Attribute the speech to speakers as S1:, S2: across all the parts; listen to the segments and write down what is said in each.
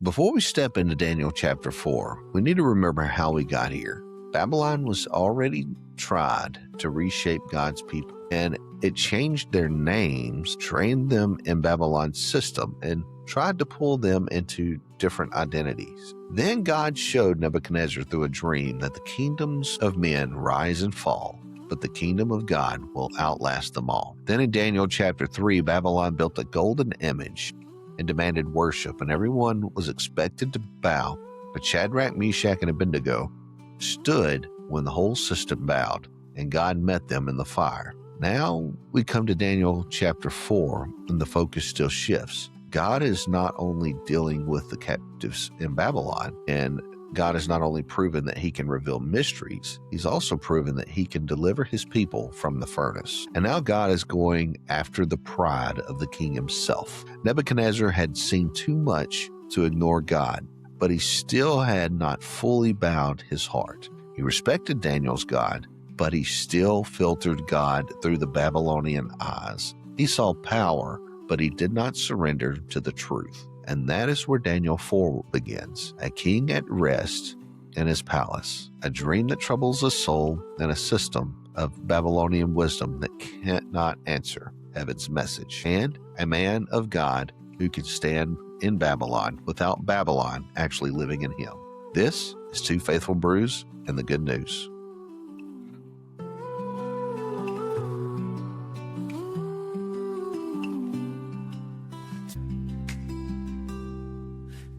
S1: Before we step into Daniel chapter 4, we need to remember how we got here. Babylon was already tried to reshape God's people, and it changed their names, trained them in Babylon's system, and tried to pull them into different identities. Then God showed Nebuchadnezzar through a dream that the kingdoms of men rise and fall, but the kingdom of God will outlast them all. Then in Daniel chapter 3, Babylon built a golden image and demanded worship, and everyone was expected to bow. But Shadrach, Meshach, and Abednego stood when the whole system bowed, and God met them in the fire. Now we come to Daniel chapter 4, and the focus still shifts. God is not only dealing with the captives in Babylon, and God has not only proven that he can reveal mysteries, he's also proven that he can deliver his people from the furnace. And now God is going after the pride of the king himself. Nebuchadnezzar had seen too much to ignore God, but he still had not fully bowed his heart. He respected Daniel's God, but he still filtered God through the Babylonian eyes. He saw power, but he did not surrender to the truth. And that is where Daniel 4 begins. A king at rest in his palace, a dream that troubles the soul, and a system of Babylonian wisdom that cannot answer heaven's message, and a man of God who can stand in Babylon without Babylon actually living in him. This is Two Faithful Brews and the Good News.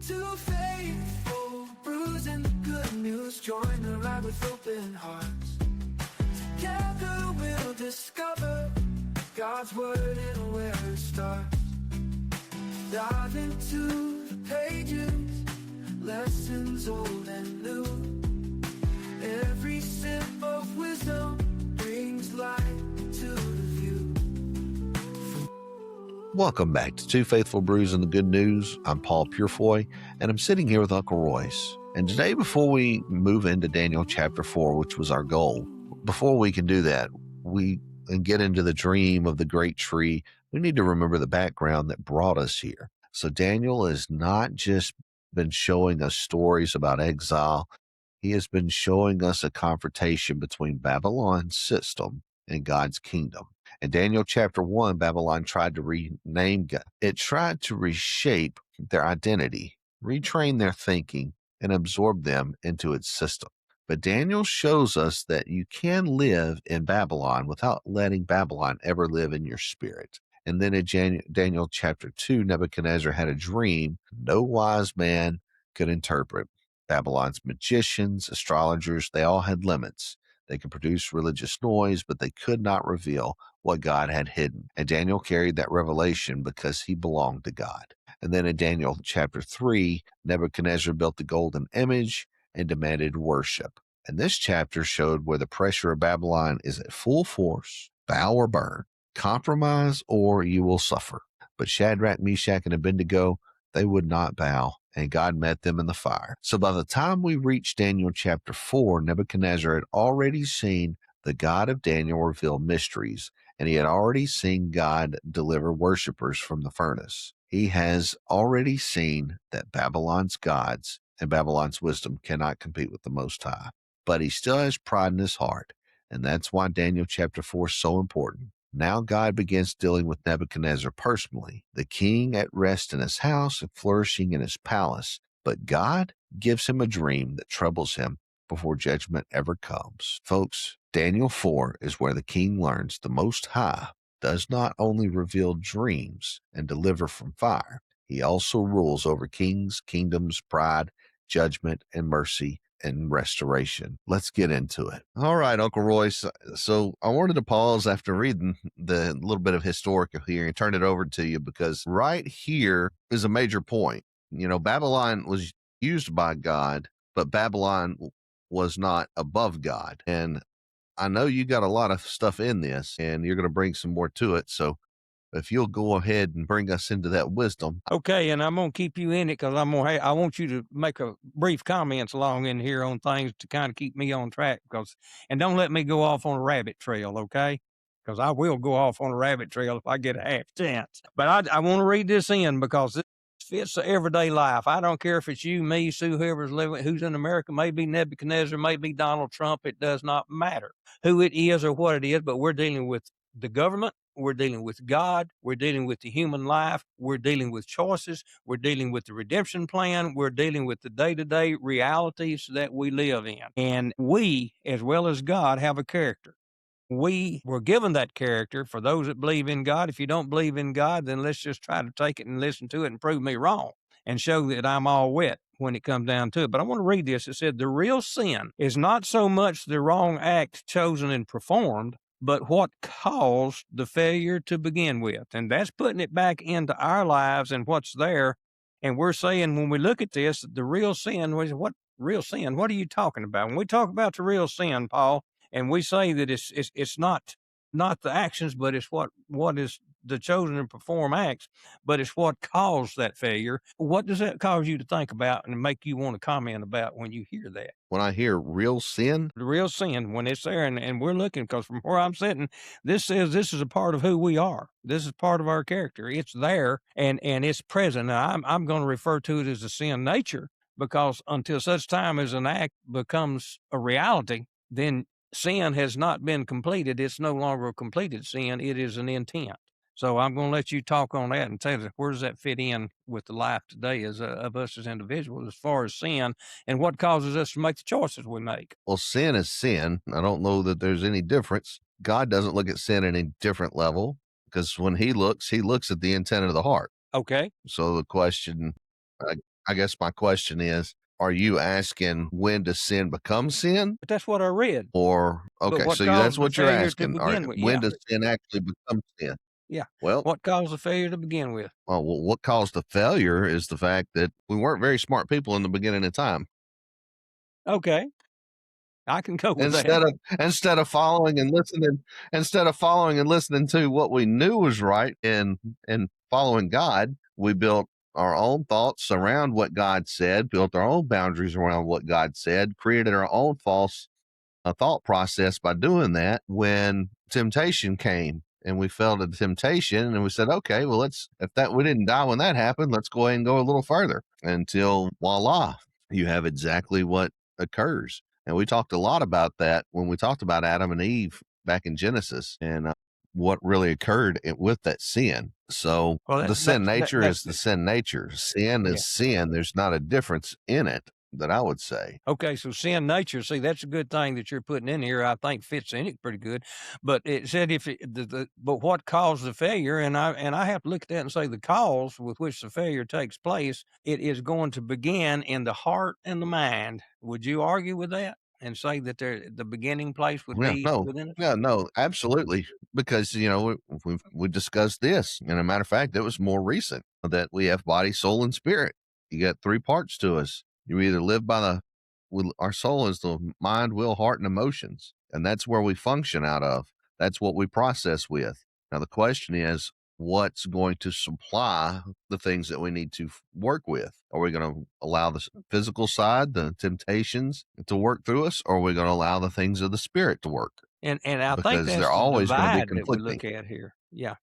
S2: Two faithful brews and the good news. Join the ride with open hearts. Together we'll discover God's word and where it starts. Dive into the pages, lessons old and new. Every sip of wisdom brings light to the view.
S1: Welcome back to Two Faithful Brews and the Good News. I'm Paul Purifoy, and I'm sitting here with Uncle Royce. And today, before we move into Daniel chapter 4, which was our goal, before we can do that, and get into the dream of the great tree, we need to remember the background that brought us here. So Daniel has not just been showing us stories about exile. He has been showing us a confrontation between Babylon's system and God's kingdom. In Daniel chapter 1, Babylon tried to rename God. It tried to reshape their identity, retrain their thinking, and absorb them into its system. But Daniel shows us that you can live in Babylon without letting Babylon ever live in your spirit. And then in Daniel chapter 2, Nebuchadnezzar had a dream no wise man could interpret. Babylon's magicians, astrologers, they all had limits. They could produce religious noise, but they could not reveal what God had hidden. And Daniel carried that revelation because he belonged to God. And then in Daniel chapter 3, Nebuchadnezzar built the golden image and demanded worship. And this chapter showed where the pressure of Babylon is at full force: bow or burn, compromise or you will suffer. But Shadrach, Meshach, and Abednego, they would not bow, and God met them in the fire. So by the time we reached Daniel chapter 4, Nebuchadnezzar had already seen the God of Daniel reveal mysteries, and he had already seen God deliver worshipers from the furnace. He has already seen that Babylon's gods and Babylon's wisdom cannot compete with the Most High. But he still has pride in his heart, and that's why Daniel chapter 4 is so important. Now God begins dealing with Nebuchadnezzar personally, the king at rest in his house and flourishing in his palace. But God gives him a dream that troubles him before judgment ever comes. Folks, Daniel 4 is where the king learns the Most High does not only reveal dreams and deliver from fire, he also rules over kings, kingdoms, pride, judgment, and mercy and restoration. Let's get into it. All right, Uncle Royce. So I wanted to pause after reading the little bit of historical here and turn it over to you, because right here is a major point. You know, Babylon was used by God, but Babylon was not above God. And I know you got a lot of stuff in this, and you're going to bring some more to it. So if you'll go ahead and bring us into that wisdom.
S3: Okay, and I'm going to keep you in it because I want you to make a brief comments along in here on things to kind of keep me on track, and don't let me go off on a rabbit trail, okay? Because I will go off on a rabbit trail if I get a half chance. But I want to read this in because it's fits the everyday life. I don't care if it's you, me, Sue, whoever's living, who's in America, maybe Nebuchadnezzar, maybe Donald Trump. It does not matter who it is or what it is, but we're dealing with the government. We're dealing with God. We're dealing with the human life. We're dealing with choices. We're dealing with the redemption plan. We're dealing with the day-to-day realities that we live in. And we, as well as God, have a character. We were given that character for those that believe in God. If you don't believe in God, then let's just try to take it and listen to it and prove me wrong and show that I'm all wet when it comes down to it. But I want to read this. It said, the real sin is not so much the wrong act chosen and performed, but what caused the failure to begin with. And that's putting it back into our lives and what's there. And we're saying when we look at this, the real sin was what real sin? What are you talking about? When we talk about the real sin, Paul, and we say that it's not the actions, but it's what is the chosen and perform acts, but it's what caused that failure. What does that cause you to think about and make you want to comment about when you hear that?
S1: When I hear real sin,
S3: The real sin, when it's there, and we're looking, because from where I'm sitting, this says this is a part of who we are. This is part of our character. It's there and it's present. Now I'm going to refer to it as a sin nature, because until such time as an act becomes a reality, then sin has not been completed. It's no longer a completed sin. It is an intent. So I'm going to let you talk on that and tell us, where does that fit in with the life today as of us as individuals as far as sin and what causes us to make the choices we make?
S1: well, sin is sin. I don't know that there's any difference. God doesn't look at sin at any different level, because when he looks at the intent of the heart.
S3: Okay.
S1: So the question, I guess my question is, are you asking when does sin become sin?
S3: But that's what I read.
S1: Or, okay,
S3: what
S1: so
S3: caused
S1: that's
S3: the
S1: what you're
S3: failure to
S1: asking. All
S3: begin
S1: right,
S3: with?
S1: when
S3: Yeah.
S1: does sin actually become sin?
S3: Yeah.
S1: Well,
S3: What caused the failure to begin with?
S1: well, what caused the failure is the fact that we weren't very smart people in the beginning of time.
S3: Okay. I can go with
S1: Instead
S3: that.
S1: of instead of following and listening to what we knew was right and following God, we built our own thoughts around what God said, built our own boundaries around what God said, created our own false thought process by doing that. When temptation came and we fell to temptation, and we said, okay, well, we didn't die when that happened, let's go ahead and go a little further, until voila, you have exactly what occurs. And we talked a lot about that when we talked about Adam and Eve back in Genesis, and what really occurred with that sin. So
S3: Well,
S1: the sin nature
S3: that's
S1: is the sin nature. Sin
S3: yeah.
S1: is sin. There's not a difference in it that I would say.
S3: Okay, so sin nature, see, that's a good thing that you're putting in here. I think fits in it pretty good. But it said but what caused the failure, and I have to look at that and say the cause with which the failure takes place, it is going to begin in the heart and the mind. Would you argue with that and say that the beginning place would
S1: Yeah,
S3: be
S1: no,
S3: within us?
S1: yeah, no, absolutely. Because, we discussed this. And a matter of fact, it was more recent that we have body, soul, and spirit. You got three parts to us. You either live by our soul is the mind, will, heart, and emotions. And that's where we function out of. That's what we process with. Now, the question is, what's going to supply the things that we need to work with? Are we going to allow the physical side, the temptations, to work through us, or are we going to allow the things of the spirit to work?
S3: And I think
S1: Because
S3: that's
S1: they're
S3: the
S1: always going to be
S3: divide that we
S1: conflicting.
S3: look at here. Yeah.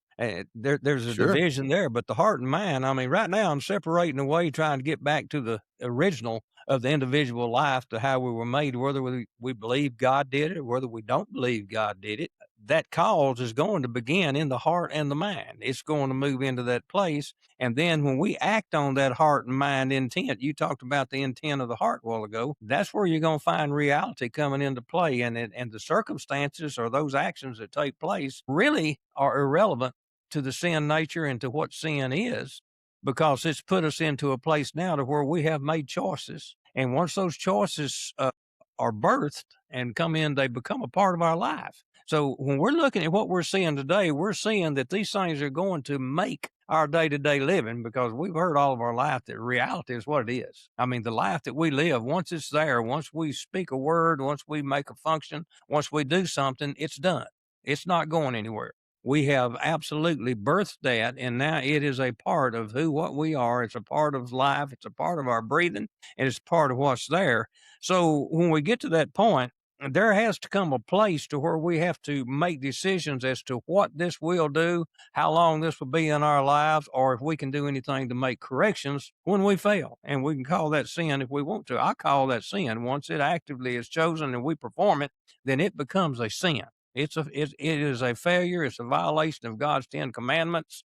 S3: There's a
S1: Sure.
S3: division there, but the heart and mind, I mean, right now I'm separating away, trying to get back to the original of the individual life, to how we were made, whether we believe God did it or whether we don't believe God did it. That cause is going to begin in the heart and the mind. It's going to move into that place. And then when we act on that heart and mind intent, you talked about the intent of the heart a while ago. That's where you're going to find reality coming into play. And the circumstances or those actions that take place really are irrelevant to the sin nature and to what sin is, because it's put us into a place now to where we have made choices. And once those choices are birthed and come in, they become a part of our life. So when we're looking at what we're seeing today, we're seeing that these things are going to make our day-to-day living, because we've heard all of our life that reality is what it is. I mean, the life that we live, once it's there, once we speak a word, once we make a function, once we do something, it's done. It's not going anywhere. We have absolutely birthed that, and now it is a part of what we are. It's a part of life. It's a part of our breathing, and it's part of what's there. So when we get to that point, there has to come a place to where we have to make decisions as to what this will do, how long this will be in our lives, or if we can do anything to make corrections when we fail. And we can call that sin if we want to. I call that sin. Once it actively is chosen and we perform it, then it becomes a sin. It is a failure. It's a violation of God's 10 commandments.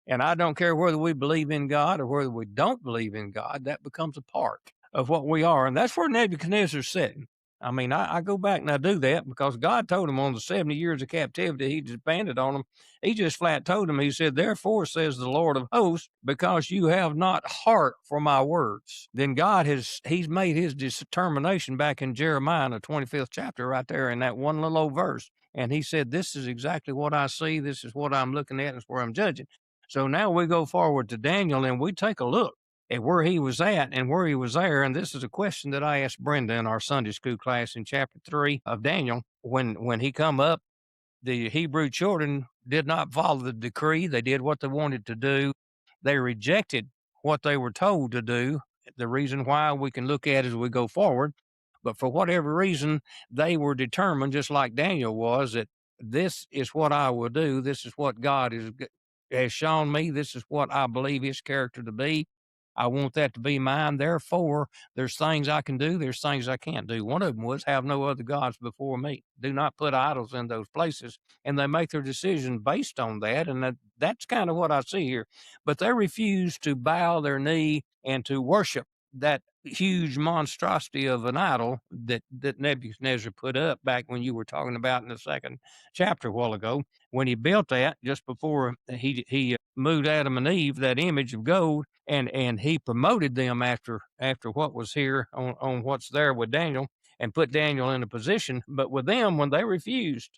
S3: And I don't care whether we believe in God or whether we don't believe in God, that becomes a part of what we are. And that's where Nebuchadnezzar's sitting. I mean, I go back and I do that because God told him on the 70 years of captivity, he disbanded on him. He just flat told him, he said, therefore says the Lord of hosts, because you have not heart for my words. Then he's made his determination back in Jeremiah in the 25th chapter right there in that one little old verse. And he said, this is exactly what I see. This is what I'm looking at. And it's where I'm judging. So now we go forward to Daniel and we take a look at where he was at and where he was there. And this is a question that I asked Brenda in our Sunday school class in chapter 3 of Daniel. When he come up, the Hebrew children did not follow the decree. They did what they wanted to do. They rejected what they were told to do. The reason why we can look at as we go forward. But for whatever reason, they were determined, just like Daniel was, that this is what I will do. This is what God has shown me. This is what I believe his character to be. I want that to be mine. Therefore, there's things I can do. There's things I can't do. One of them was have no other gods before me. Do not put idols in those places. And they make their decision based on that. And that's kind of what I see here. But they refuse to bow their knee and to worship that huge monstrosity of an idol that Nebuchadnezzar put up back when you were talking about in the second chapter a while ago, when he built that just before he moved Adam and Eve, that image of gold, and he promoted them after what was here on what's there with Daniel, and put Daniel in a position. But with them, when they refused,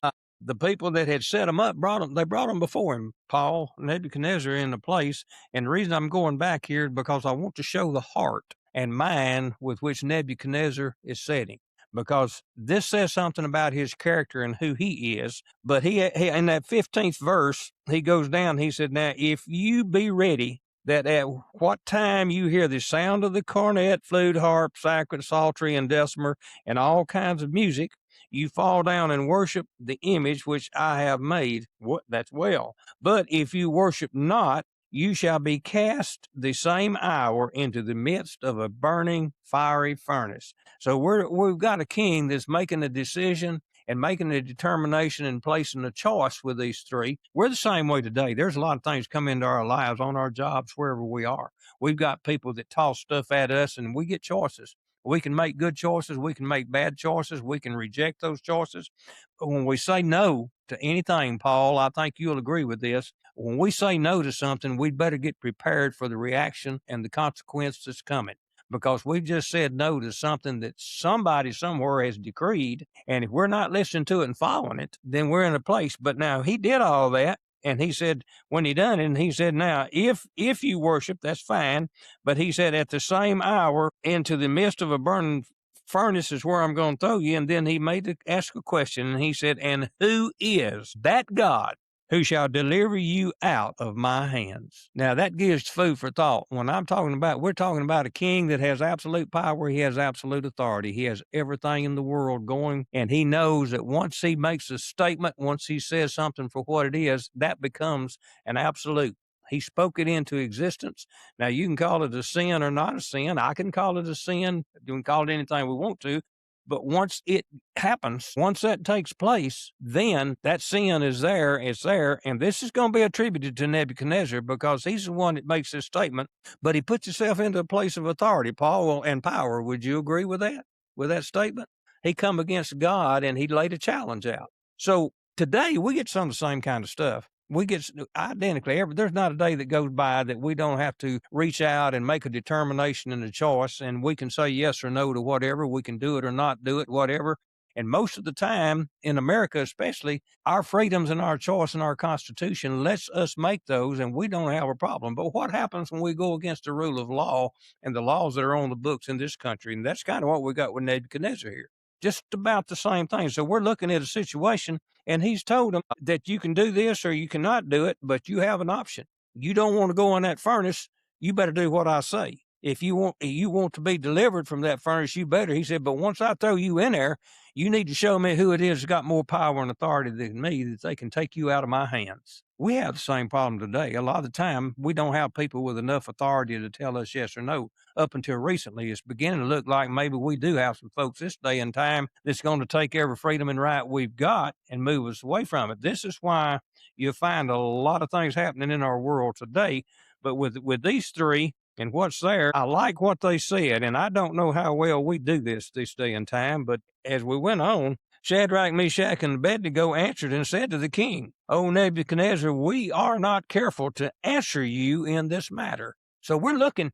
S3: the people that had set them up brought them before him, Paul, Nebuchadnezzar, in the place. And the reason I'm going back here is because I want to show the heart and mind with which Nebuchadnezzar is setting, because this says something about his character and who he is. But he in that 15th verse, he goes down, he said, now, if you be ready, that at what time you hear the sound of the cornet, flute, harp, sacred, psaltery, and dulcimer, and all kinds of music, you fall down and worship the image which I have made. That's well. But if you worship not, you shall be cast the same hour into the midst of a burning fiery furnace. So we've got a king that's making a decision and making a determination and placing a choice with these three. We're the same way today. There's a lot of things come into our lives, on our jobs, wherever we are. We've got people that toss stuff at us and we get choices. We can make good choices. We can make bad choices. We can reject those choices. But when we say no to anything, Paul, I think you'll agree with this. When we say no to something, we'd better get prepared for the reaction and the consequence that's coming, because we've just said no to something that somebody somewhere has decreed. And if we're not listening to it and following it, then we're in a place. But now he did all that. And he said, when he done it, and he said, now, if you worship, that's fine. But he said, at the same hour, into the midst of a burning furnace is where I'm going to throw you. And then he ask a question, and he said, and who is that God who shall deliver you out of my hands? Now, that gives food for thought. When we're talking about a king that has absolute power. He has absolute authority. He has everything in the world going, and he knows that once he makes a statement, once he says something for what it is, that becomes an absolute. He spoke it into existence. Now, you can call it a sin or not a sin. I can call it a sin. You can call it anything we want to. But once it happens, once that takes place, then that sin is there, it's there. And this is going to be attributed to Nebuchadnezzar because he's the one that makes this statement, but he puts himself into a place of authority, Paul, and power. Would you agree with that statement? He come against God and he laid a challenge out. So today we get some of the same kind of stuff. We get identically. There's not a day that goes by that we don't have to reach out and make a determination and a choice, and we can say yes or no to whatever. We can do it or not do it, whatever. And most of the time, in America especially, our freedoms and our choice and our Constitution lets us make those, and we don't have a problem. But what happens when we go against the rule of law and the laws that are on the books in this country? And that's kind of what we got with Nebuchadnezzar here. Just about the same thing. So we're looking at a situation, and he's told them that you can do this or you cannot do it, but you have an option. You don't want to go in that furnace, you better do what I say. If you want to be delivered from that furnace, you better. He said, but once I throw you in there, you need to show me who it is that's got more power and authority than me, that they can take you out of my hands. We have the same problem today. A lot of the time, we don't have people with enough authority to tell us yes or no. Up until recently, it's beginning to look like maybe we do have some folks this day and time that's going to take every freedom and right we've got and move us away from it. This is why you find a lot of things happening in our world today. But with these three, and what's there, I like what they said, and I don't know how well we do this day and time, but as we went on, Shadrach, Meshach, and Abednego answered and said to the king, O Nebuchadnezzar, we are not careful to answer you in this matter. So we're looking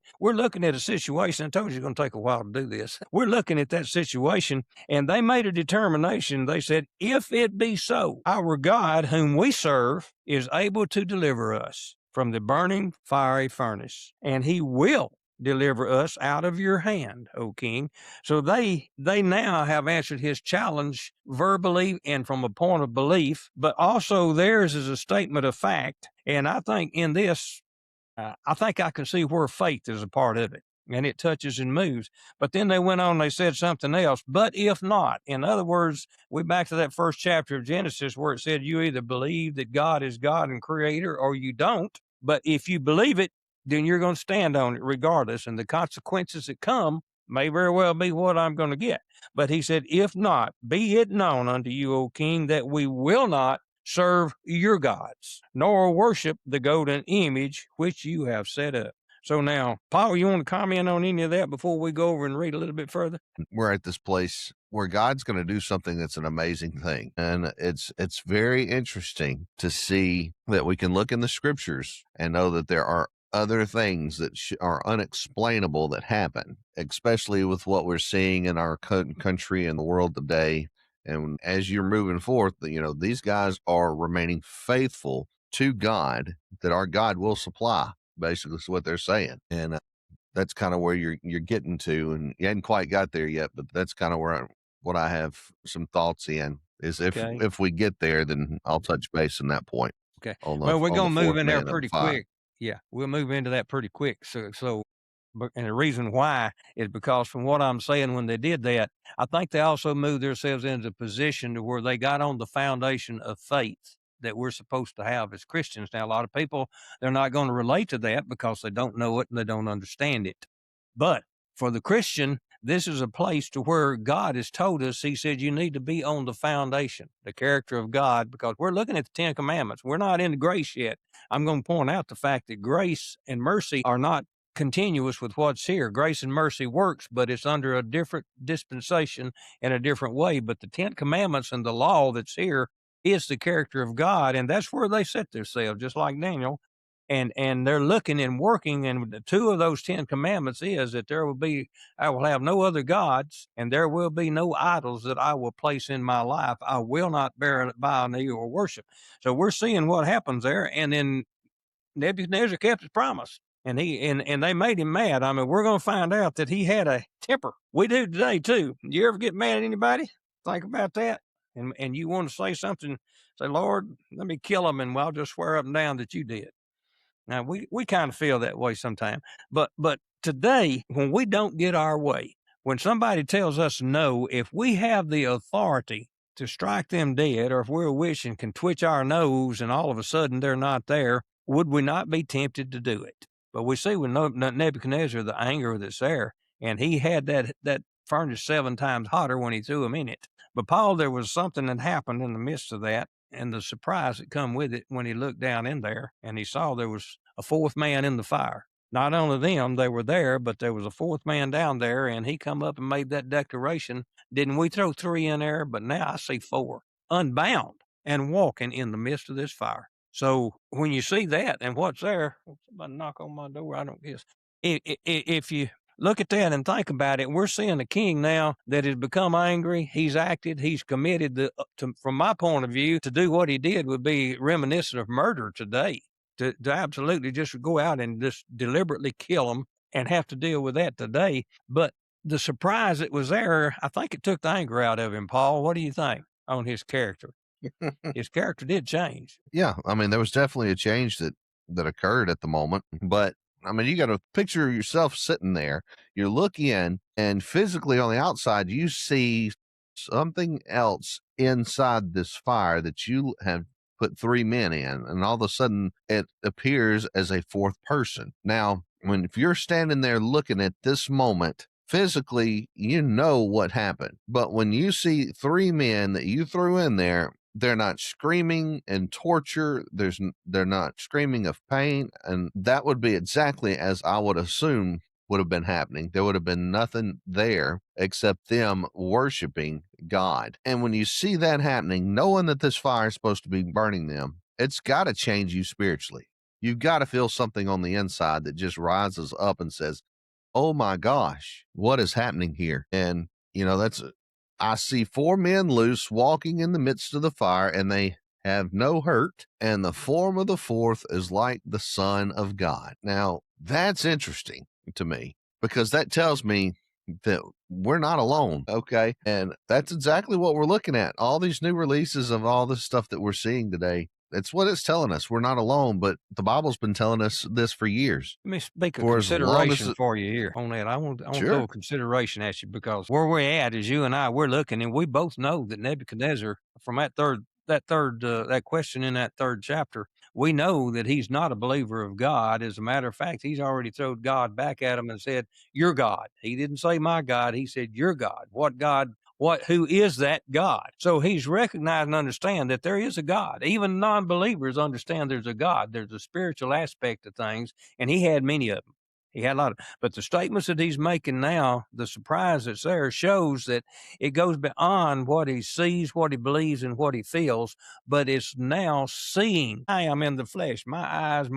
S3: at a situation. I told you it's going to take a while to do this. We're looking at that situation, and they made a determination. They said, if it be so, our God whom we serve is able to deliver us from the burning fiery furnace, and he will deliver us out of your hand, O king. So they now have answered his challenge verbally and from a point of belief, but also theirs is a statement of fact. And I think in this, I think I can see where faith is a part of it, and it touches and moves. But then they went on, they said something else. But if not, in other words, we're back to that first chapter of Genesis where it said you either believe that God is God and creator or you don't. But if you believe it, then you're going to stand on it regardless. And the consequences that come may very well be what I'm going to get. But he said, if not, be it known unto you, O king, that we will not serve your gods, nor worship the golden image which you have set up. So now, Paul, you want to comment on any of that before we go over and read a little bit further?
S1: We're at this place where God's going to do something that's an amazing thing. And it's very interesting to see that we can look in the scriptures and know that there are other things that are unexplainable that happen, especially with what we're seeing in our country and the world today. And as you're moving forth, these guys are remaining faithful to God, that our God will supply, basically is what they're saying. And that's kind of where you're getting to, and you hadn't quite got there yet, but that's kind of where what I have some thoughts in is if we get there, then I'll touch base on that point.
S3: Okay. Well, we're going to move in there pretty quick. Yeah, we'll move into that pretty quick. And the reason why is because from what I'm saying, when they did that, I think they also moved themselves into a position to where they got on the foundation of faith that we're supposed to have as Christians. Now, a lot of people, they're not going to relate to that because they don't know it and they don't understand it. But for the Christian, this is a place to where God has told us, he said, you need to be on the foundation, the character of God, because we're looking at the 10 Commandments. We're not into grace yet. I'm going to point out the fact that grace and mercy are not continuous with what's here. Grace and mercy works, but it's under a different dispensation in a different way. But the 10 Commandments and the law that's here is the character of God, and that's where they set themselves, just like Daniel. And they're looking and working, and the two of those 10 Commandments is that I will have no other gods, and there will be no idols that I will place in my life. I will not bow a knee or worship. So we're seeing what happens there, and then Nebuchadnezzar kept his promise. And they made him mad. I mean, we're going to find out that he had a temper. We do today too. You ever get mad at anybody? Think about that. And you want to say something, say, Lord, let me kill him, and I'll just swear up and down that you did. Now, we kind of feel that way sometimes. But today, when we don't get our way, when somebody tells us no, if we have the authority to strike them dead, or if we're a witch and can twitch our nose and all of a sudden they're not there, would we not be tempted to do it? But we see with Nebuchadnezzar, the anger that's there, and he had that furnace 7 times hotter when he threw him in it. But Paul, there was something that happened in the midst of that, and the surprise that come with it when he looked down in there and he saw there was a 4th man in the fire. Not only them, they were there, but there was a 4th man down there, and he come up and made that declaration. Didn't we throw 3 in there? But now I see 4, unbound and walking in the midst of this fire. So when you see that and what's there, somebody knock on my door, I don't guess. If you look at that and think about it, we're seeing a king now that has become angry. He's acted. He's committed from my point of view, to do what he did would be reminiscent of murder today. To absolutely just go out and just deliberately kill them and have to deal with that today. But the surprise that was there, I think it took the anger out of him, Paul. What do you think on his character? His character did change.
S1: Yeah. I mean, there was definitely a change that occurred at the moment, but I mean, you got to picture yourself sitting there. You look in, and physically on the outside, you see something else inside this fire that you have put three men in, and all of a sudden it appears as a fourth person. Now, if you're standing there looking at this moment, physically, you know what happened. But when you see three men that you threw in there, they're not screaming and torture. They're not screaming of pain. And that would be exactly as I would assume would have been happening. There would have been nothing there except them worshiping God. And when you see that happening, knowing that this fire is supposed to be burning them, it's got to change you spiritually. You've got to feel something on the inside that just rises up and says, oh my gosh, what is happening here? And, I see four men loose walking in the midst of the fire, and they have no hurt, and the form of the fourth is like the Son of God. Now, that's interesting to me because that tells me that we're not alone. Okay. And that's exactly what we're looking at. All these new releases of all this stuff that we're seeing today. It's what it's telling us. We're not alone, but the Bible's been telling us this for years.
S3: Let me make a
S1: For as long as
S3: consideration for you here on that. I want to throw
S1: Sure.
S3: a consideration at you because where we're at is you and I, we're looking, and we both know that Nebuchadnezzar, from that question in that third chapter, we know that he's not a believer of God. As a matter of fact, he's already thrown God back at him and said, "You're God." He didn't say my God. He said, "You're God." What God? Who is that God? So he's recognized and understand that there is a God. Even non-believers understand there's a God. There's a spiritual aspect of things, and he had many of them. He had a lot of, but the statements that he's making now, the surprise that's there shows that it goes beyond what he sees, what he believes, and what he feels, but it's now seeing. I am in the flesh. My eyes,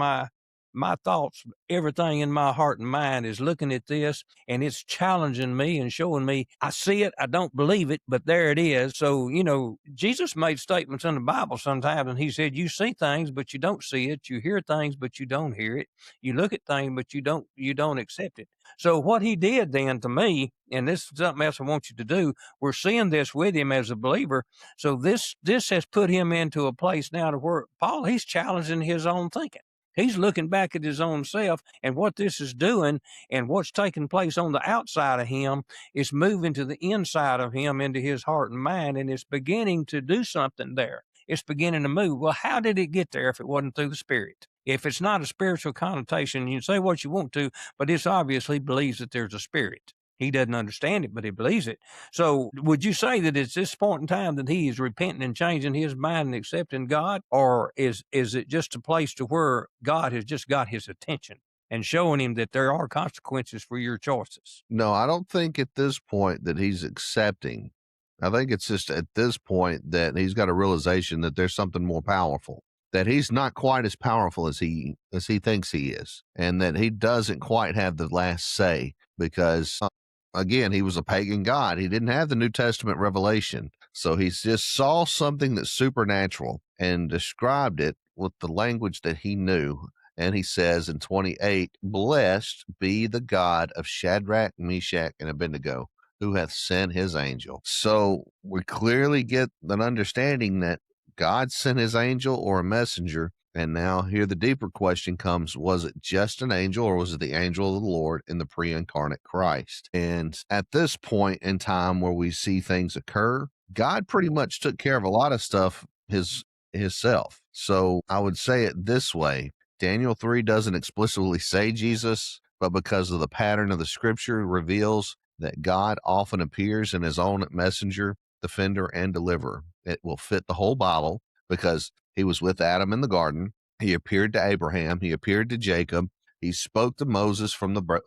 S3: my thoughts, everything in my heart and mind is looking at this, and it's challenging me and showing me I see it, I don't believe it, but there it is. So, Jesus made statements in the Bible sometimes, and he said, you see things, but you don't see it. You hear things, but you don't hear it. You look at things, but you don't accept it. So what he did then to me, and this is something else I want you to do, we're seeing this with him as a believer. So this has put him into a place now to where Paul, he's challenging his own thinking. He's looking back at his own self, and what this is doing and what's taking place on the outside of him is moving to the inside of him into his heart and mind, and it's beginning to do something there. It's beginning to move. Well, how did it get there if it wasn't through the Spirit? If it's not a spiritual connotation, you can say what you want to, but it's obviously believes that there's a spirit. He doesn't understand it, but he believes it. So would you say that it's this point in time that he is repenting and changing his mind and accepting God? Or is it just a place to where God has just got his attention and showing him that there are consequences for your choices?
S1: No, I don't think at this point that he's accepting. I think it's just at this point that he's got a realization that there's something more powerful, that he's not quite as powerful as he thinks he is, and that he doesn't quite have the last say because again, he was a pagan god. He didn't have the New Testament revelation. So he just saw something that's supernatural and described it with the language that he knew. And he says in 28, blessed be the God of Shadrach, Meshach, and Abednego, who hath sent his angel. So we clearly get an understanding that God sent his angel or a messenger. And now here the deeper question comes, was it just an angel or was it the angel of the Lord in the pre-incarnate Christ? And at this point in time where we see things occur, God pretty much took care of a lot of stuff himself. So I would say it this way. Daniel 3 doesn't explicitly say Jesus, but because of the pattern of the scripture reveals that God often appears in his own messenger, defender, and deliverer. It will fit the whole Bible because he was with Adam in the garden. He appeared to Abraham. He appeared to Jacob. He spoke to Moses from the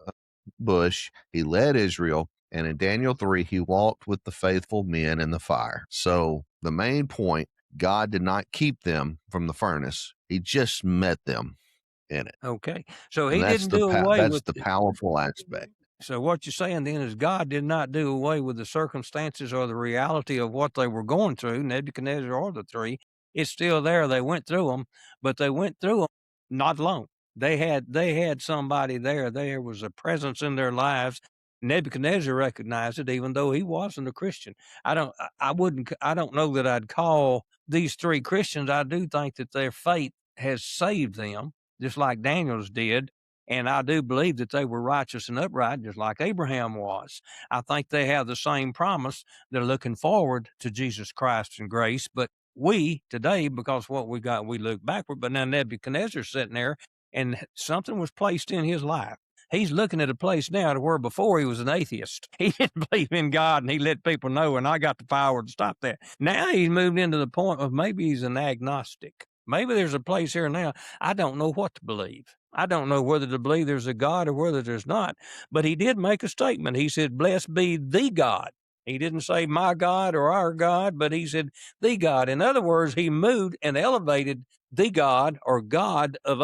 S1: bush. He led Israel. And in Daniel 3, he walked with the faithful men in the fire. So the main point, God did not keep them from the furnace. He just met them in it.
S3: Okay. So he
S1: And
S3: didn't do away
S1: that's
S3: with
S1: the powerful aspect.
S3: So what you're saying then is God did not do away with the circumstances or the reality of what they were going through, Nebuchadnezzar or the three. It's still there. They went through them, but they went through them not alone. They had somebody there. There was a presence in their lives. Nebuchadnezzar recognized it, even though he wasn't a Christian. I don't know that I'd call these three Christians. I do think that their faith has saved them, just like Daniel's did. And I do believe that they were righteous and upright, just like Abraham was. I think they have the same promise. They're looking forward to Jesus Christ and grace. But we today, because what we got, we look backward. But now Nebuchadnezzar's sitting there and something was placed in his life. He's looking at a place now to where before he was an atheist. He didn't believe in God and he let people know, and I got the power to stop that. Now he's moved into the point of maybe he's an agnostic. Maybe there's a place here now. I don't know what to believe. I don't know whether to believe there's a God or whether there's not. But he did make a statement. He said, "Blessed be the God." He didn't say my God or our God, but he said the God. In other words, he moved and elevated the God or God of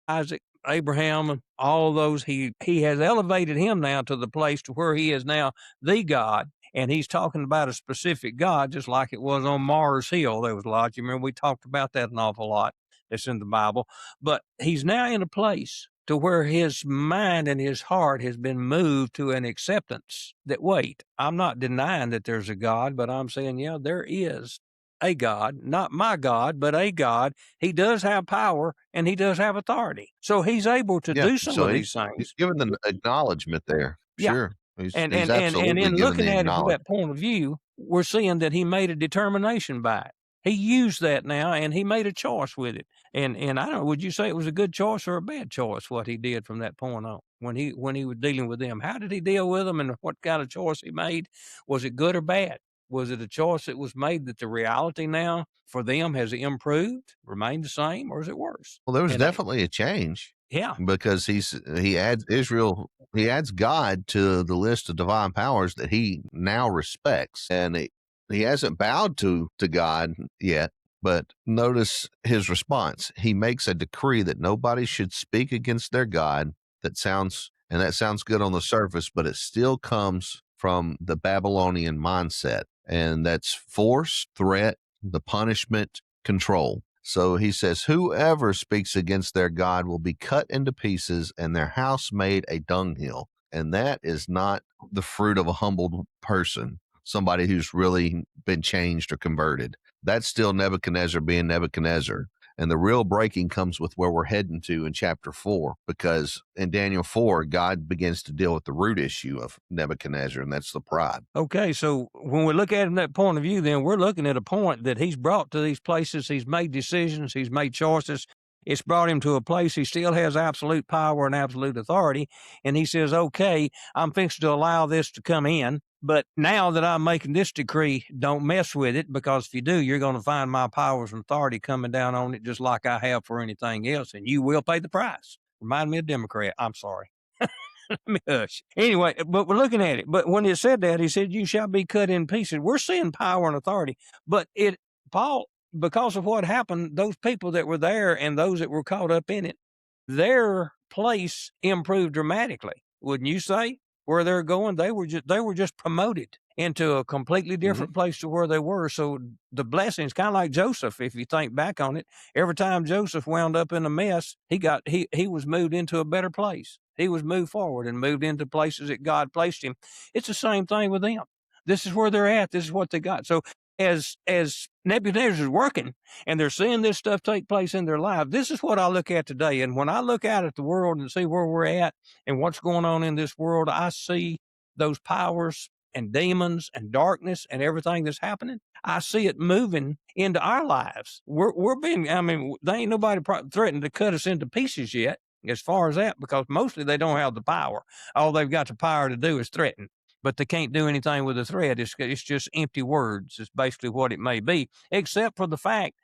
S3: Isaac, Abraham, and all those. He has elevated him now to the place to where he is now the God. And he's talking about a specific God, just like it was on Mars Hill. There was a lot. You remember we talked about that an awful lot. It's in the Bible. But he's now in a place to where his mind and his heart has been moved to an acceptance that, wait, I'm not denying that there's a God, but I'm saying, yeah, there is a God, not my God, but a God. He does have power and he does have authority. So he's able to
S1: Yeah.
S3: do some
S1: So
S3: of
S1: he's
S3: these things.
S1: given the acknowledgement there.
S3: Yeah.
S1: Sure. He's
S3: And
S1: he's
S3: and
S1: absolutely
S3: in
S1: given
S3: looking
S1: the
S3: at it from
S1: acknowledgement.
S3: that point of view, we're seeing that he made a determination by it. He used that now and he made a choice with it. And I don't know, would you say it was a good choice or a bad choice what he did from that point on when he was dealing with them? How did he deal with them and what kind of choice he made? Was it good or bad? Was it a choice that was made that the reality now for them has improved, remained the same, or is it worse?
S1: Well, there was
S3: And
S1: definitely a change
S3: yeah.
S1: because he adds Israel, he adds God to the list of divine powers that he now respects, and he hasn't bowed to God yet. But notice his response. He makes a decree that nobody should speak against their God. That sounds good on the surface, but it still comes from the Babylonian mindset, and that's force, threat, the punishment, control. So he says, whoever speaks against their God will be cut into pieces and their house made a dunghill. And that is not the fruit of a humbled person, somebody who's really been changed or converted. That's still Nebuchadnezzar being Nebuchadnezzar. And the real breaking comes with where we're heading to in chapter 4, because in Daniel 4, God begins to deal with the root issue of Nebuchadnezzar, and that's the pride.
S3: Okay, so when we look at it from that point of view, then we're looking at a point that he's brought to these places. He's made decisions. He's made choices. It's brought him to a place he still has absolute power and absolute authority. And he says, okay, I'm fixing to allow this to come in. But now that I'm making this decree, don't mess with it, because if you do, you're going to find my powers and authority coming down on it just like I have for anything else. And you will pay the price. Remind me of Democrat. I'm sorry. Let me hush. Anyway, but we're looking at it. But when it said that, he said, "You shall be cut in pieces." We're seeing power and authority. But Paul, because of what happened, those people that were there and those that were caught up in it, their place improved dramatically. Wouldn't you say? Where they're going, they were just promoted into a completely different place to where they were. So the blessings, kind of like Joseph, if you think back on it, every time Joseph wound up in a mess, he was moved into a better place. He was moved forward and moved into places that God placed him. It's the same thing with them. This is where they're at. This is what they got. So as Nebuchadnezzar is working and they're seeing this stuff take place in their life, this is what I look at today. And when I look out at the world and see where we're at and what's going on in this world, I see those powers and demons and darkness and everything that's happening. I see it moving into our lives. We're being, I mean, they ain't nobody threatened to cut us into pieces yet as far as that, because mostly they don't have the power. All they've got the power to do is threaten, but they can't do anything with a threat. It's just empty words. It's basically what it may be, except for the fact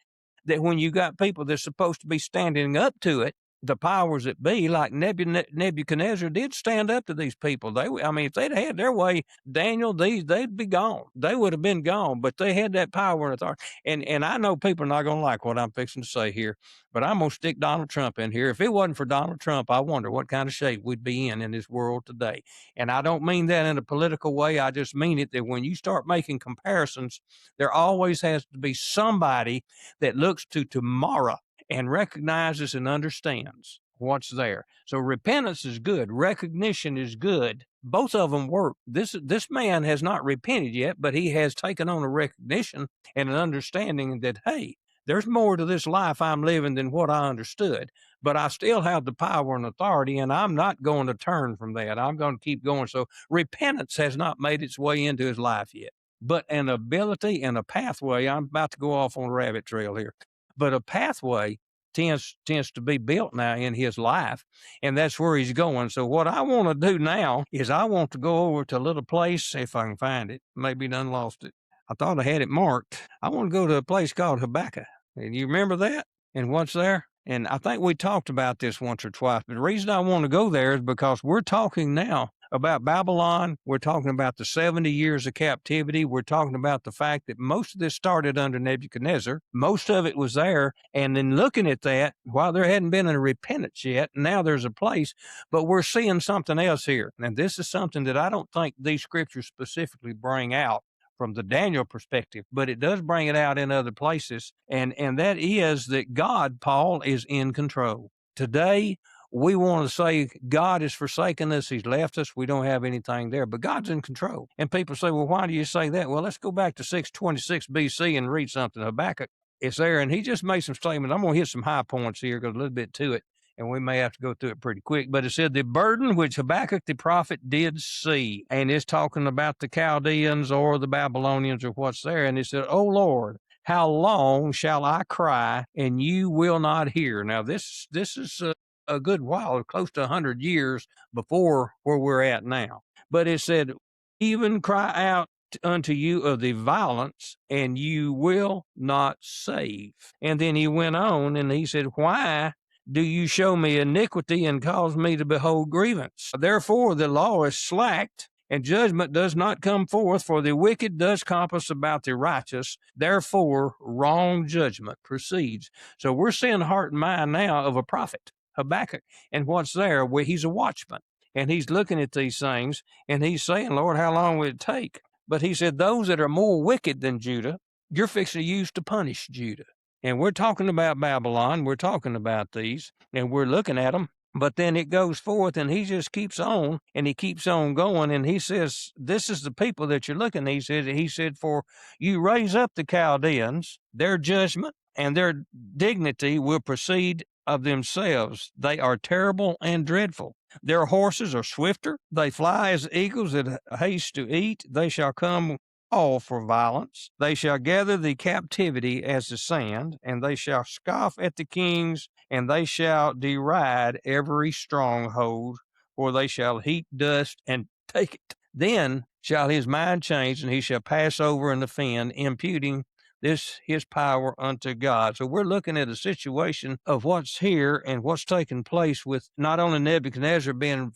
S3: that when you got people that's supposed to be standing up to it, the powers that be, like Nebuchadnezzar did stand up to these people. If they'd had their way, Daniel, they'd be gone. They would have been gone, but they had that power and authority. And I know people are not going to like what I'm fixing to say here, but I'm going to stick Donald Trump in here. If it wasn't for Donald Trump, I wonder what kind of shape we'd be in this world today. And I don't mean that in a political way. I just mean it that when you start making comparisons, there always has to be somebody that looks to tomorrow and recognizes and understands what's there. So repentance is good. Recognition is good. Both of them work. This man has not repented yet, but he has taken on a recognition and an understanding that, hey, there's more to this life I'm living than what I understood. but I still have the power and authority, and I'm not going to turn from that. I'm going to keep going. So repentance has not made its way into his life yet, but an ability and a pathway. I'm about to go off on a rabbit trail here, but a pathway tends to be built now in his life, and that's where he's going. So what I want to do now is I want to go over to a little place, if I can find it. Maybe done lost it. I thought I had it marked. I want to go to a place called Habakkuk. And you remember that? And what's there? And I think we talked about this once or twice, but the reason I want to go there is because we're talking now about Babylon. We're talking about the 70 years of captivity. We're talking about the fact that most of this started under Nebuchadnezzar. Most of it was there. And then looking at that, while there hadn't been a repentance yet, now there's a place, but we're seeing something else here. And this is something that I don't think these scriptures specifically bring out from the Daniel perspective, but it does bring it out in other places. And that is that God, Paul, is in control. Today, we want to say God has forsaken us. He's left us. We don't have anything there, but God's in control. And people say, well, why do you say that? Well, let's go back to 626 BC and read something. Habakkuk is there, and he just made some statements. I'm going to hit some high points here, got a little bit to it, and we may have to go through it pretty quick. But it said, the burden which Habakkuk the prophet did see, and it's talking about the Chaldeans or the Babylonians or what's there. And it said, oh Lord, how long shall I cry and you will not hear? Now, this is a good while, close to 100 years before where we're at now. But it said, even cry out unto you of the violence, and you will not save. And then he went on and he said, why do you show me iniquity and cause me to behold grievance? Therefore the law is slacked, and judgment does not come forth, for the wicked does compass about the righteous. Therefore wrong judgment proceeds. So we're seeing heart and mind now of a prophet, Habakkuk, and what's there, where he's a watchman, and he's looking at these things, and he's saying, Lord, how long will it take? But he said, those that are more wicked than Judah, you're fixing to use to punish Judah. And we're talking about Babylon. We're talking about these, and we're looking at them. But then it goes forth, and he just keeps on, and he keeps on going. And he says, this is the people that you're looking at. He said, for you raise up the Chaldeans, their judgment and their dignity will proceed of themselves. They are terrible and dreadful. Their horses are swifter. They fly as eagles that haste to eat. They shall come all for violence. They shall gather the captivity as the sand, and they shall scoff at the kings, and they shall deride every stronghold, for they shall heap dust and take it. Then shall his mind change, and he shall pass over and offend, imputing this his power unto God. So we're looking at a situation of what's here and what's taking place with not only Nebuchadnezzar being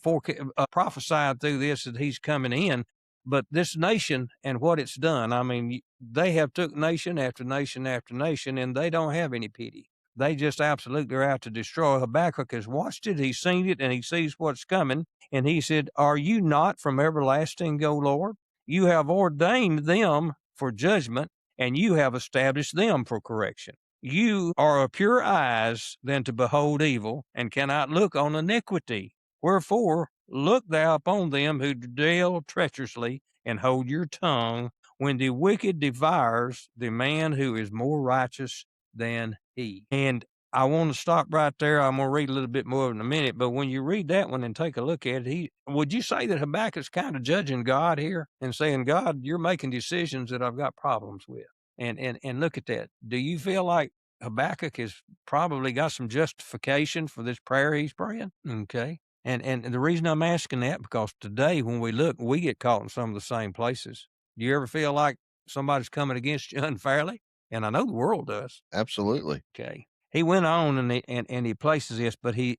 S3: prophesied through this that he's coming in, but this nation and what it's done. I mean, they have took nation after nation after nation, and they don't have any pity. They just absolutely are out to destroy. Habakkuk has watched it, he's seen it, and he sees what's coming. And he said, are you not from everlasting, O Lord? You have ordained them for judgment, and you have established them for correction. You are of pure eyes than to behold evil, and cannot look on iniquity. Wherefore, look thou upon them who deal treacherously, and hold your tongue when the wicked devours the man who is more righteous than he. And I want to stop right there. I'm going to read a little bit more in a minute, but when you read that one and take a look at it, would you say that Habakkuk's kind of judging God here and saying, God, you're making decisions that I've got problems with? And look at that. Do you feel like Habakkuk has probably got some justification for this prayer he's praying? Okay. And the reason I'm asking that, because today when we look, we get caught in some of the same places. Do you ever feel like somebody's coming against you unfairly? And I know the world does.
S1: Absolutely.
S3: Okay. He went on and he places this, but he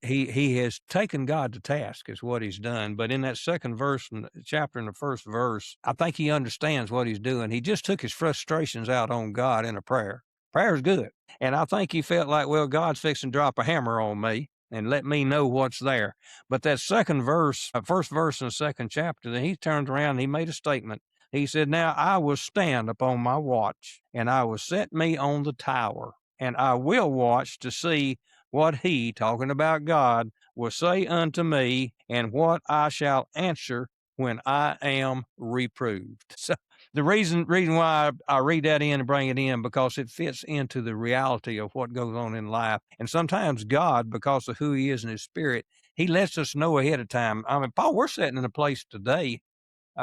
S3: has taken God to task is what he's done. But in that second verse, in the chapter, in the first verse, I think he understands what he's doing. He just took his frustrations out on God in a prayer. Prayer is good. And I think he felt like, well, God's fixing to drop a hammer on me and let me know what's there. But that second verse, first verse in the second chapter, then he turned around and he made a statement. He said, now I will stand upon my watch, and I will set me on the tower, and I will watch to see what he, talking about God, will say unto me, and what I shall answer when I am reproved. So the reason why I read that in and bring it in, because it fits into the reality of what goes on in life. And sometimes God, because of who he is in his spirit, he lets us know ahead of time. I mean, Paul, we're sitting in a place today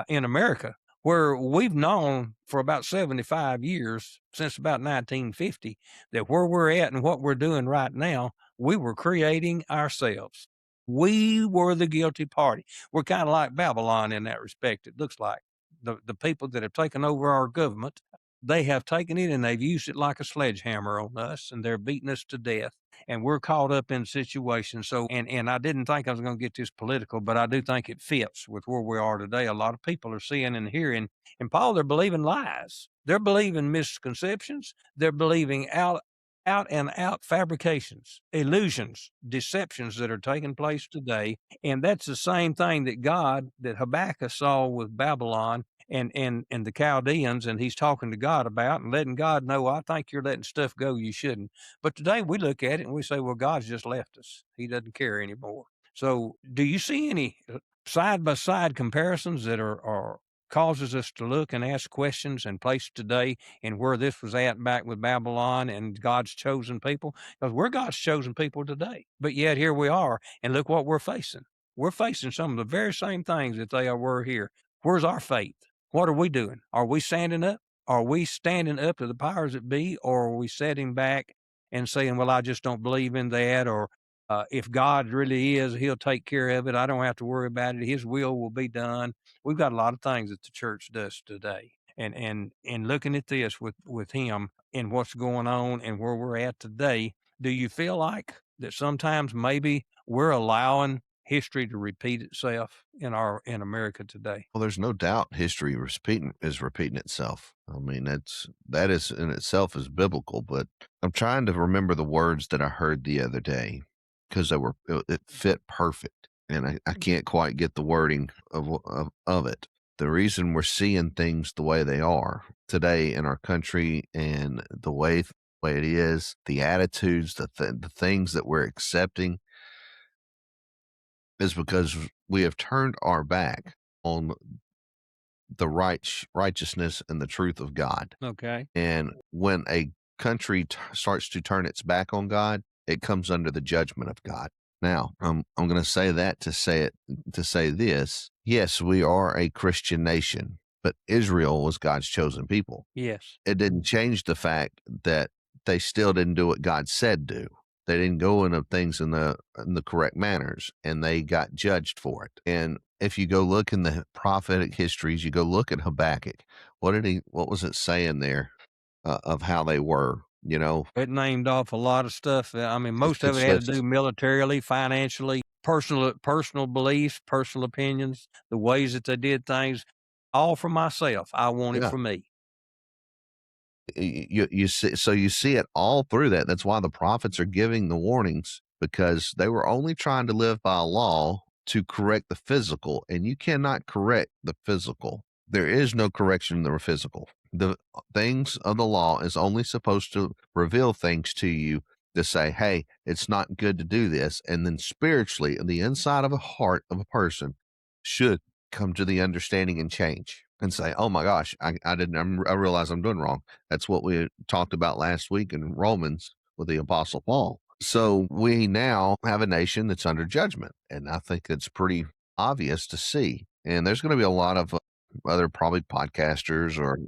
S3: in America where we've known for about 75 years, since about 1950, that where we're at and what we're doing right now, we were creating ourselves. We were the guilty party. We're kind of like Babylon in that respect, it looks like. The people that have taken over our government, they have taken it and they've used it like a sledgehammer on us, and they're beating us to death. And we're caught up in situations. So, and I didn't think I was going to get this political, but I do think it fits with where we are today. A lot of people are seeing and hearing, and Paul, they're believing lies. They're believing misconceptions. They're believing out and out fabrications, illusions, deceptions that are taking place today. And that's the same thing that Habakkuk saw with Babylon and the Chaldeans, and he's talking to God about and letting God know, I think you're letting stuff go you shouldn't. But today we look at it and we say, well, God's just left us. He doesn't care anymore. So do you see any side by side comparisons that are causes us to look and ask questions and place today and where this was at back with Babylon and God's chosen people? Because we're God's chosen people today. But yet here we are, and look what we're facing. We're facing some of the very same things that they were here. Where's our faith? What are we doing? Are we standing up? Are we standing up to the powers that be, or are we sitting back and saying, well, I just don't believe in that, or if God really is, he'll take care of it. I don't have to worry about it. His will be done. We've got a lot of things that the church does today. And looking at this with him and what's going on and where we're at today, do you feel like that sometimes maybe we're allowing history to repeat itself in America today?
S1: Well, there's no doubt history is repeating itself. I mean, that is in itself is biblical, but I'm trying to remember the words that I heard the other day because it fit perfect, and I can't quite get the wording of it. The reason we're seeing things the way they are today in our country and the way it is, the attitudes, the things that we're accepting, is because we have turned our back on the righteousness and the truth of God.
S3: Okay.
S1: And when a country starts to turn its back on God, it comes under the judgment of God. Now, I'm going to say that to say this. Yes, we are a Christian nation, but Israel was God's chosen people.
S3: Yes.
S1: It didn't change the fact that they still didn't do what God said do. They didn't go into things in the correct manners, and they got judged for it. And if you go look in the prophetic histories, you go look at Habakkuk. What was it saying there of how they were? You know,
S3: it named off a lot of stuff. I mean, most of it had to do militarily, financially, personal beliefs, personal opinions, the ways that they did things, all for myself. I want it for me.
S1: You see it all through that. That's why the prophets are giving the warnings, because they were only trying to live by a law to correct the physical, and you cannot correct the physical. There is no correction in the physical. The things of the law is only supposed to reveal things to you to say, hey, it's not good to do this. And then spiritually, in the inside of a heart of a person should come to the understanding and change and say, oh my gosh, I realize I'm doing wrong. That's what we talked about last week in Romans with the Apostle Paul. So we now have a nation that's under judgment. And I think it's pretty obvious to see. And there's going to be a lot of other probably podcasters or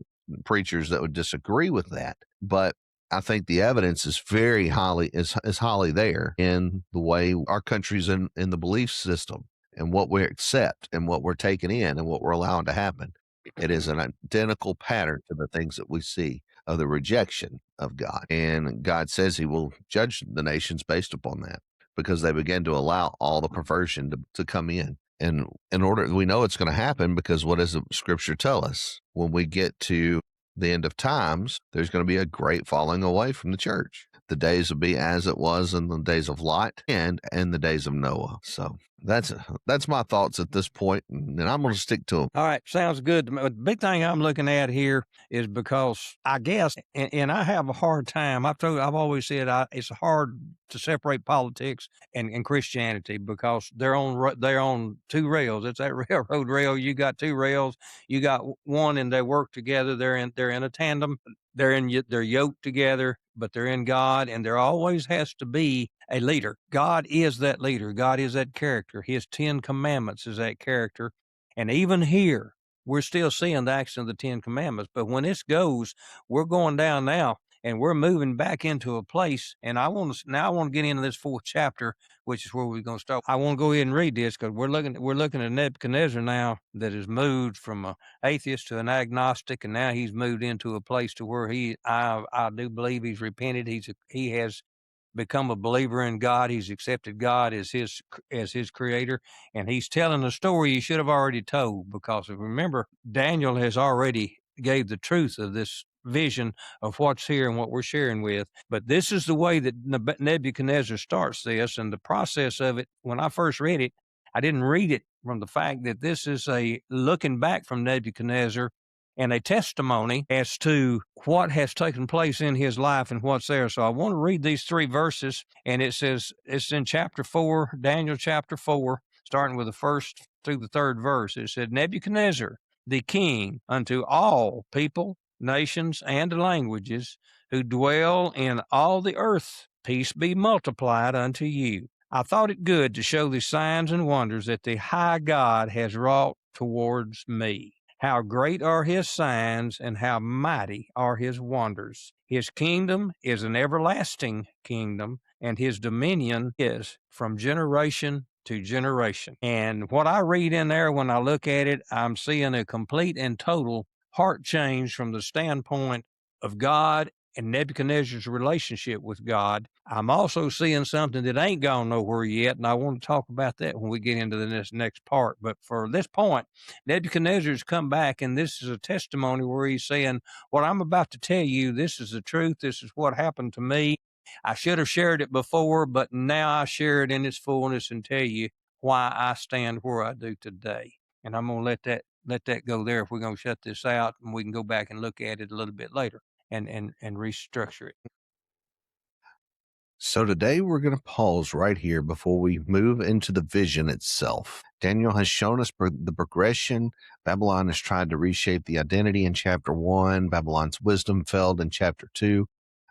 S1: preachers that would disagree with that. But I think the evidence is very highly there in the way our country's in the belief system and what we accept and what we're taking in and what we're allowing to happen. It is an identical pattern to the things that we see of the rejection of God. And God says he will judge the nations based upon that, because they begin to allow all the perversion to come in. And we know it's going to happen, because what does the scripture tell us? When we get to the end of times, there's going to be a great falling away from the church. The days will be as it was in the days of Lot and in the days of Noah. So That's my thoughts at this point, and I'm going to stick to them.
S3: All right, sounds good. The big thing I'm looking at here is because I guess, and I have a hard time. I've always said it's hard to separate politics and Christianity because they're on two rails. It's that railroad rail. You got two rails. You got one, and they work together. They're in a tandem. They're yoked together, but they're in God, and there always has to be a leader. God is that leader. God is that character. His 10 commandments is that character. And even here, we're still seeing the action of the 10 commandments. But when this goes, we're going down now and we're moving back into a place. And I want to get into this 4th chapter, which is where we're going to start. I want to go ahead and read this because we're looking at Nebuchadnezzar now that has moved from an atheist to an agnostic. And now he's moved into a place to where I do believe he's repented. He has become a believer in God. He's accepted God as his creator, and he's telling a story he should have already told, because if remember, Daniel has already gave the truth of this vision of what's here and what we're sharing with. But this is the way that Nebuchadnezzar starts this, and the process of it. When I first read it, I didn't read it from the fact that this is a looking back from Nebuchadnezzar and a testimony as to what has taken place in his life and what's there. So I want to read these 3 verses, and it says, it's in chapter 4, Daniel chapter 4, starting with the 1st through the 3rd verse. It said, Nebuchadnezzar, the king, unto all people, nations, and languages who dwell in all the earth, peace be multiplied unto you. I thought it good to show the signs and wonders that the high God has wrought towards me. How great are his signs, and how mighty are his wonders. His kingdom is an everlasting kingdom, and his dominion is from generation to generation. And what I read in there, when I look at it, I'm seeing a complete and total heart change from the standpoint of God and Nebuchadnezzar's relationship with God. I'm also seeing something that ain't gone nowhere yet, and I want to talk about that when we get into the next part. But for this point, Nebuchadnezzar's come back, and this is a testimony where he's saying, what I'm about to tell you, this is the truth. This is what happened to me. I should have shared it before, but now I share it in its fullness and tell you why I stand where I do today. And I'm going to let that go there if we're going to shut this out, and we can go back and look at it a little bit later and restructure it.
S1: So today we're going to pause right here before we move into the vision itself. Daniel has shown us the progression. Babylon has tried to reshape the identity in chapter 1. Babylon's wisdom failed in chapter 2.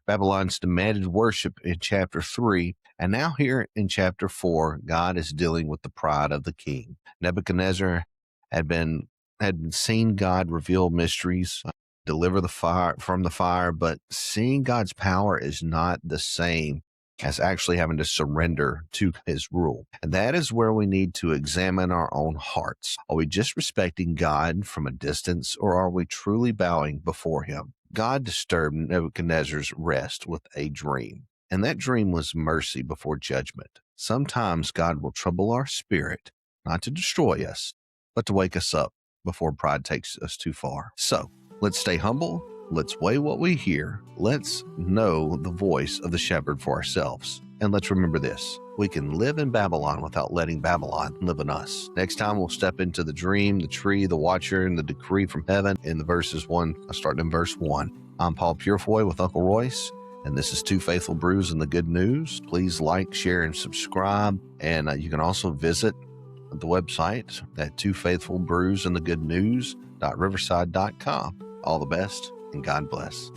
S1: Babylon's demanded worship in chapter 3. And now here in chapter 4, God is dealing with the pride of the king. Nebuchadnezzar had seen God reveal mysteries, deliver the fire from the fire, but seeing God's power is not the same as actually having to surrender to his rule. And that is where we need to examine our own hearts. Are we just respecting God from a distance, or are we truly bowing before him? God disturbed Nebuchadnezzar's rest with a dream, and that dream was mercy before judgment. Sometimes God will trouble our spirit, not to destroy us, but to wake us up before pride takes us too far. So let's stay humble. Let's weigh what we hear. Let's know the voice of the shepherd for ourselves. And let's remember this: we can live in Babylon without letting Babylon live in us. Next time we'll step into the dream, the tree, the watcher, and the decree from heaven in the verses 1, starting in verse 1. I'm Paul Purifoy with Uncle Royce, and this is Two Faithful Brews and the Good News. Please like, share, and subscribe. And you can also visit the website at Two Faithful Brews and the Good News.riverside.com. All the best, and God bless.